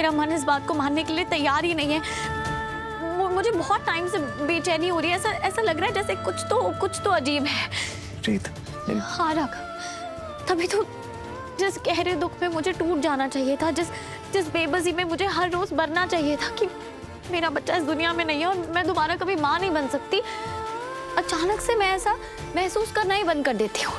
मेरा मन इस बात को मानने के लिए तैयार ही नहीं है। मुझे बहुत टाइम से बेचैनी हो रही है। ऐसा लग रहा है जैसे कुछ तो अजीब है। प्रीत, हाँ राघव, तभी तो जिस गहरे दुख में मुझे टूट जाना चाहिए था, जिस बेबसी में मुझे हर रोज मरना चाहिए था कि मेरा बच्चा इस दुनिया में नहीं है और मैं दोबारा कभी माँ नहीं बन सकती, अचानक से मैं ऐसा महसूस करना ही बंद कर देती हूँ।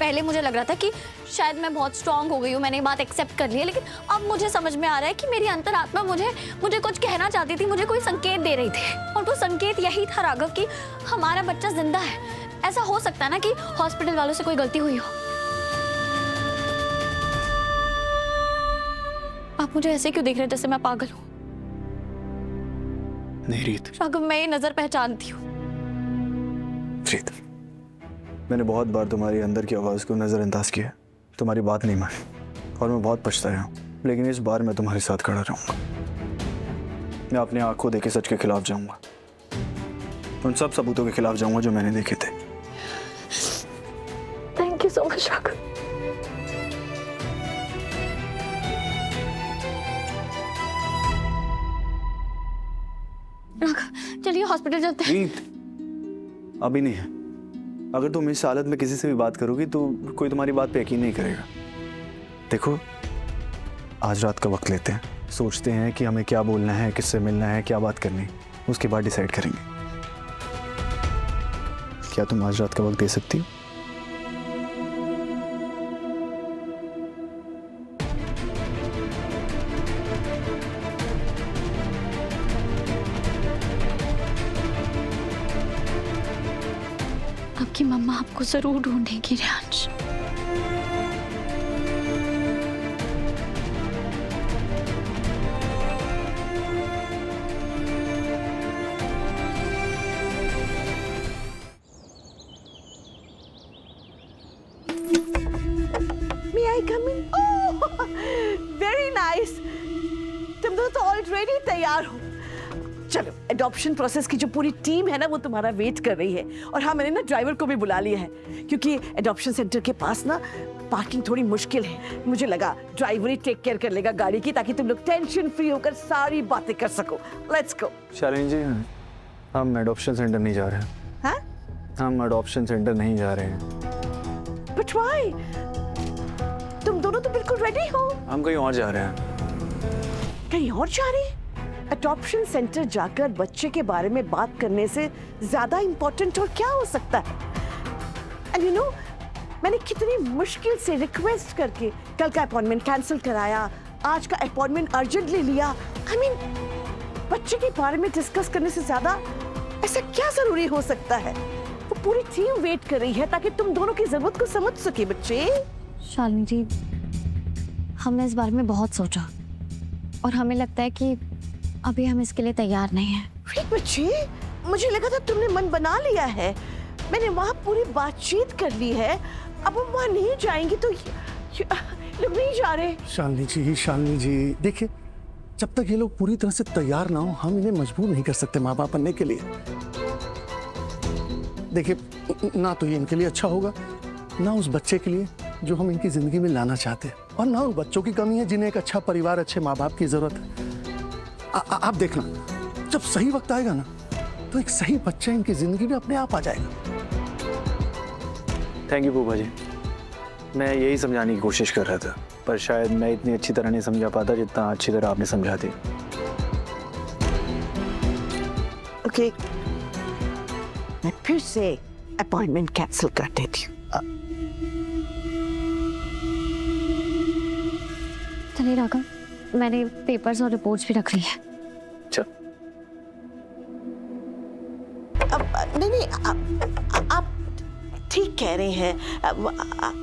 पहले मुझे लग रहा था कि शायद मैं बहुत स्ट्रांग हो गई हूँ, मैंने ये बात एक्सेप्ट कर ली है, लेकिन अब मुझे समझ में आ रहा है कि मेरी अंतरात्मा मुझे कुछ कहना चाहती थी, मुझे कोई संकेत दे रही थी। और वो संकेत यही था राघव कि हमारा बच्चा जिंदा है। ऐसा हो सकता है ना कि हॉस्पिटल वालों से कोई गलती हुई हो। आप मुझे ऐसे क्यों देख रहे हैं जैसे मैं पागल हूँ? नहीं रीत। राघव, मैं ये नजर पहचानती हूँ। रीत, मैंने बहुत बार तुम्हारी अंदर की आवाज को नजरअंदाज किया, तुम्हारी बात नहीं मानी और मैं बहुत पछताया हूँ, लेकिन इस बार मैं तुम्हारे साथ खड़ा रहूंगा। मैं अपने आंखों देखे सच के खिलाफ जाऊंगा, उन सब सबूतों के खिलाफ जाऊंगा जो मैंने देखे थे। Thank you so much Raghav. Raghav, चलिए हॉस्पिटल चलते हैं। रीत, अभी नहीं है। अगर तुम इस हालत में किसी से भी बात करोगी तो कोई तुम्हारी बात पे यकीन नहीं करेगा। देखो, आज रात का वक्त लेते हैं, सोचते हैं कि हमें क्या बोलना है, किससे मिलना है, क्या बात करनी, उसके बाद डिसाइड करेंगे। क्या तुम आज रात का वक्त दे सकती हो? आपकी मम्मा आपको जरूर ढूंढेगी Riyansh. May I come in? Oh, very nice. तुम दोनों तो ऑलरेडी तैयार हो। चलो, एडॉप्शन प्रोसेस की जो पूरी टीम है ना, वो तुम्हारा वेट कर रही है। और हाँ, मैंने ना ड्राइवर को भी बुला लिया है, क्योंकि एडॉप्शन सेंटर के पास ना पार्किंग थोड़ी मुश्किल है। मुझे लगा ड्राइवर ही टेक केयर कर लेगा गाड़ी की, ताकि तुम लोग टेंशन फ्री होकर सारी बातें कर सको। Let's go. शालिनी जी, हम एडॉप्शन सेंटर नहीं जा रहे हैं। हाँ? हम एडॉप्शन सेंटर नहीं जा रहे हैं। But why? तुम दोनों तो बिल्कुल रेडी हो। हम कहीं और जा रहे हैं। कहीं और जा रही? एडॉप्शन सेंटर जाकर बच्चे के बारे में बात करने से ज्यादा इंपॉर्टेंट और क्या हो सकता है? एंड यू नो, मैंने कितनी मुश्किल से रिक्वेस्ट करके कल का अपॉइंटमेंट कैंसिल कराया, आज का अपॉइंटमेंट अर्जेंट ले लिया। आई मीन, बच्चे के बारे में डिस्कस करने से ज्यादा ऐसा क्या जरूरी हो सकता है? वो पूरी टीम वेट कर रही है ताकि तुम दोनों की जरूरत को समझ सके। बच्चे, शालिनी जी, हमने इस बारे में बहुत सोचा और हमें लगता है कि अभी हम इसके लिए तैयार नहीं हैं। बच्चे, मुझे लगा था तुमने मन बना लिया है। मैंने वहाँ पूरी बातचीत कर ली है। अब हम वहाँ नहीं जाएंगे तो लोग नहीं जा रहे। शालिनी जी, देखिए, जब तक ये लोग पूरी तरह से तैयार ना हो, हम इन्हें मजबूर नहीं कर सकते माँ बाप बनने के लिए। देखिए, ना तो ये इनके लिए अच्छा होगा, ना उस बच्चे के लिए जो हम इनकी जिंदगी में लाना चाहते हैं, और ना उन बच्चों की कमी है जिन्हें एक अच्छा परिवार, अच्छे माँ बाप की जरूरत है। आप देखना, जब सही वक्त आएगा ना, तो एक सही बच्चा इनकी जिंदगी में अपने आप आ जाएगा। थैंक यू फूफा जी। मैं यही समझाने की कोशिश कर रहा था, पर शायद मैं इतनी अच्छी तरह नहीं समझा पाता जितना अच्छी तरह आपने समझा दी। ओके, मैं फिर से अपॉइंटमेंट कैंसिल कर देती हूँ। चलिए राघव, मैंने पेपर्स और रिपोर्ट्स भी रख ली है। अच्छा, नहीं, आप ठीक कह रहे हैं।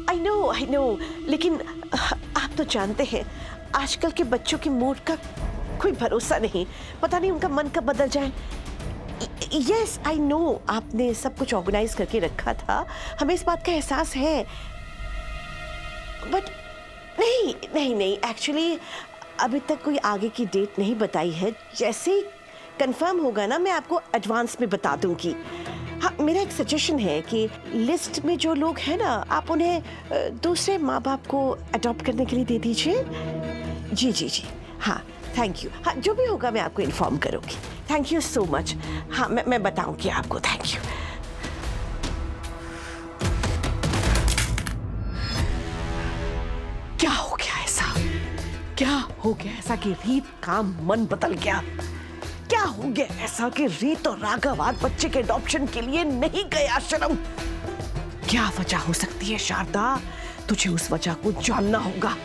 आई नो, लेकिन आप तो जानते हैं, आजकल के बच्चों के मूड का कोई भरोसा नहीं। पता नहीं उनका मन कब बदल जाए। यस, आई नो, आपने सब कुछ ऑर्गेनाइज करके रखा था, हमें इस बात का एहसास है। बट नहीं, एक्चुअली अभी तक कोई आगे की डेट नहीं बताई है। जैसे ही कंफर्म होगा ना, मैं आपको एडवांस में बता दूंगी। हाँ, मेरा एक सजेशन है कि लिस्ट में जो लोग हैं ना, आप उन्हें दूसरे माँ बाप को अडॉप्ट करने के लिए दे दीजिए। जी जी जी, हाँ थैंक यू। हाँ जो भी होगा मैं आपको इन्फॉर्म करूँगी। Thank you so much. हाँ मैं बताऊँगी आपको। Thank you. क्या हो गया ऐसा? क्या हो गया ऐसा कि रीत का मन बदल गया? क्या हो गया ऐसा कि रीत और राघव आज बच्चे के अडॉप्शन के लिए नहीं गए आश्रम? क्या वजह हो सकती है शारदा? तुझे उस वजह को जानना होगा।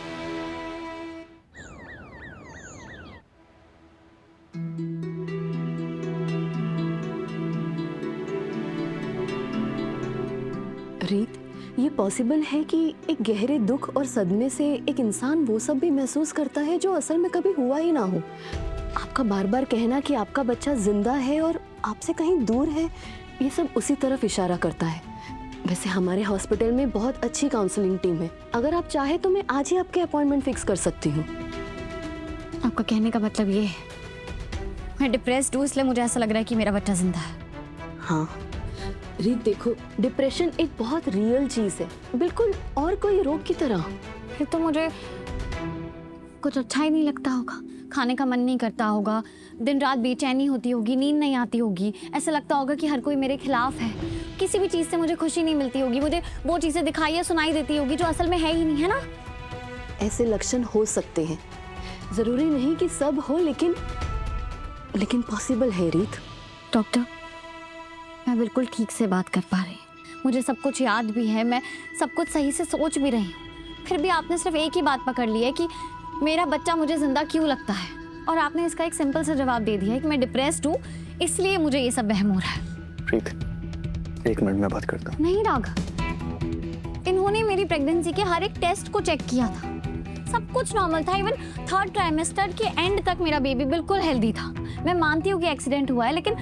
रीत, ये पॉसिबल है कि एक गहरे दुख और सदमे से एक इंसान वो सब भी महसूस करता है जो असल में कभी हुआ ही ना हो। आपका बार बार कहना कि आपका बच्चा जिंदा है और आपसे कहीं दूर है, ये सब उसी तरफ इशारा करता है। वैसे हमारे हॉस्पिटल में बहुत अच्छी काउंसलिंग टीम है। अगर आप चाहे तो मैं आज ही आपके अपॉइंटमेंट फिक्स कर सकती हूँ। आपका कहने का मतलब ये है मैं डिप्रेस्ड हूँ, इसलिए मुझे ऐसा लग रहा है कि मेरा बच्चा जिंदा है। हाँ रीत, देखो डिप्रेशन एक बहुत रियल चीज है, बिल्कुल और कोई रोग की तरह। फिर तो मुझे कुछ अच्छा ही नहीं लगता होगा, खाने का मन नहीं करता होगा, दिन रात बेचैनी होती होगी, नींद नहीं आती होगी, ऐसा लगता होगा कि हर कोई मेरे खिलाफ है, किसी भी चीज़ से मुझे खुशी नहीं मिलती होगी, मुझे वो चीज़ें दिखाई या सुनाई देती होगी जो असल में है ही नहीं, है ना? ऐसे लक्षण हो सकते हैं, जरूरी नहीं कि सब हो, लेकिन पॉसिबल है रीत। डॉक्टर, मैं बिल्कुल ठीक से बात कर पा रही हूँ, मुझे सब कुछ याद भी है, मैं सब कुछ सही से सोच भी रही हूँ, फिर भी आपने सिर्फ एक ही बात पकड़ ली है कि मेरा बच्चा मुझे जिंदा क्यों लगता है, और आपने इसका एक सिंपल सा जवाब दे दिया है कि मैं डिप्रेस्ड हूँ, इसलिए मुझे ये सब वहम हो रहा है। प्रीत, एक मिनट में बात करता हूँ। नहीं राघव, इन्होंने मेरी प्रेगनेंसी के हर एक टेस्ट को चेक किया था, सब कुछ नॉर्मल था, इवन 3rd ट्राइमेस्टर के एंड तक मेरा बेबी बिल्कुल हेल्दी था। मैं मानती हूँ कि एक्सीडेंट हुआ है, लेकिन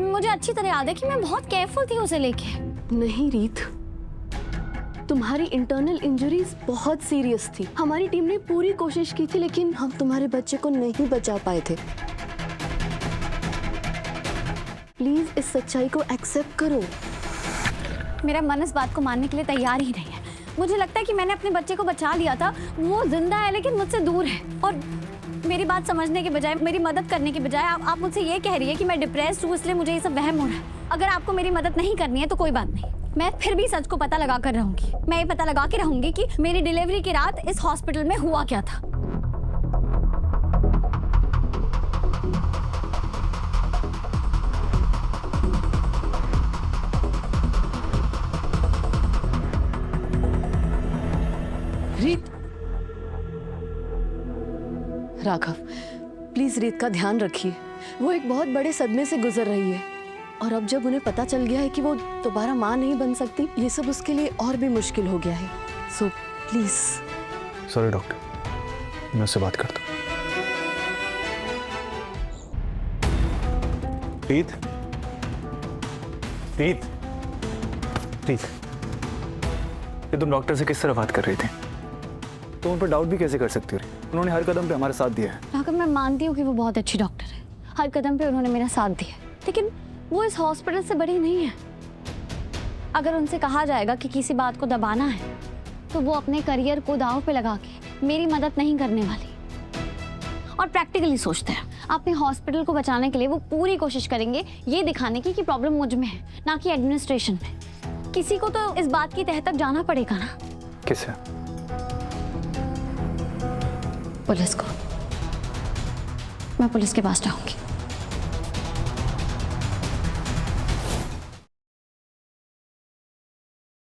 मुझे अच्छी तरह याद है कि मैं बहुत केयरफुल थी उसे लेके। नहीं रीत, तुम्हारी इंटरनल इंजरीज बहुत सीरियस थी। हमारी टीम ने पूरी कोशिश की थी, लेकिन हम तुम्हारे बच्चे को नहीं बचा पाए थे। प्लीज इस सच्चाई को एक्सेप्ट करो। मेरा मन इस बात को मानने के लिए तैयार ही नहीं है। मुझे लगता है कि मैंने अपने बच्चे को बचा लिया था, वो जिंदा है लेकिन मुझसे दूर है, और मेरी बात समझने के बजाय, मेरी मदद करने के बजाय आप मुझसे ये कह रही है कि मैं डिप्रेस्ड हूँ, इसलिए मुझे ये सब वहम हो रहा है। अगर आपको मेरी मदद नहीं करनी है तो कोई बात नहीं, मैं फिर भी सच को पता लगा कर रहूंगी। मैं ये पता लगा के रहूंगी कि मेरी डिलीवरी की रात इस हॉस्पिटल में हुआ क्या था। रीत, राघव, प्लीज रीत का ध्यान रखिए, वो एक बहुत बड़े सदमे से गुजर रही है, और अब जब उन्हें पता चल गया है कि वो दोबारा माँ नहीं बन सकती, ये सब उसके लिए और भी मुश्किल हो गया है। So please. सॉरी डॉक्टर, मैं उससे बात करता हूँ। प्रीत, प्रीत, प्रीत, ये तुम डॉक्टर से किस तरह बात कर रही थी? तुम उन पर डाउट भी कैसे कर सकती हो? उन्होंने हर कदम पे हमारा साथ दिया है। राघव, मैं मानती हूँ कि वो बहुत अच्छी डॉक्टर है, हर कदम पे उन्होंने मेरा साथ दिया, लेकिन वो इस हॉस्पिटल से बड़ी नहीं है। अगर उनसे कहा जाएगा कि किसी बात को दबाना है, तो वो अपने करियर को दांव पे लगा के मेरी मदद नहीं करने वाली। और प्रैक्टिकली सोचते हैं, अपने हॉस्पिटल को बचाने के लिए वो पूरी कोशिश करेंगे ये दिखाने की कि प्रॉब्लम मुझ में है, ना कि एडमिनिस्ट्रेशन में। किसी को तो इस बात की तह तक जाना पड़ेगा ना। किससे? पुलिस को। मैं पुलिस के पास जाऊंगी।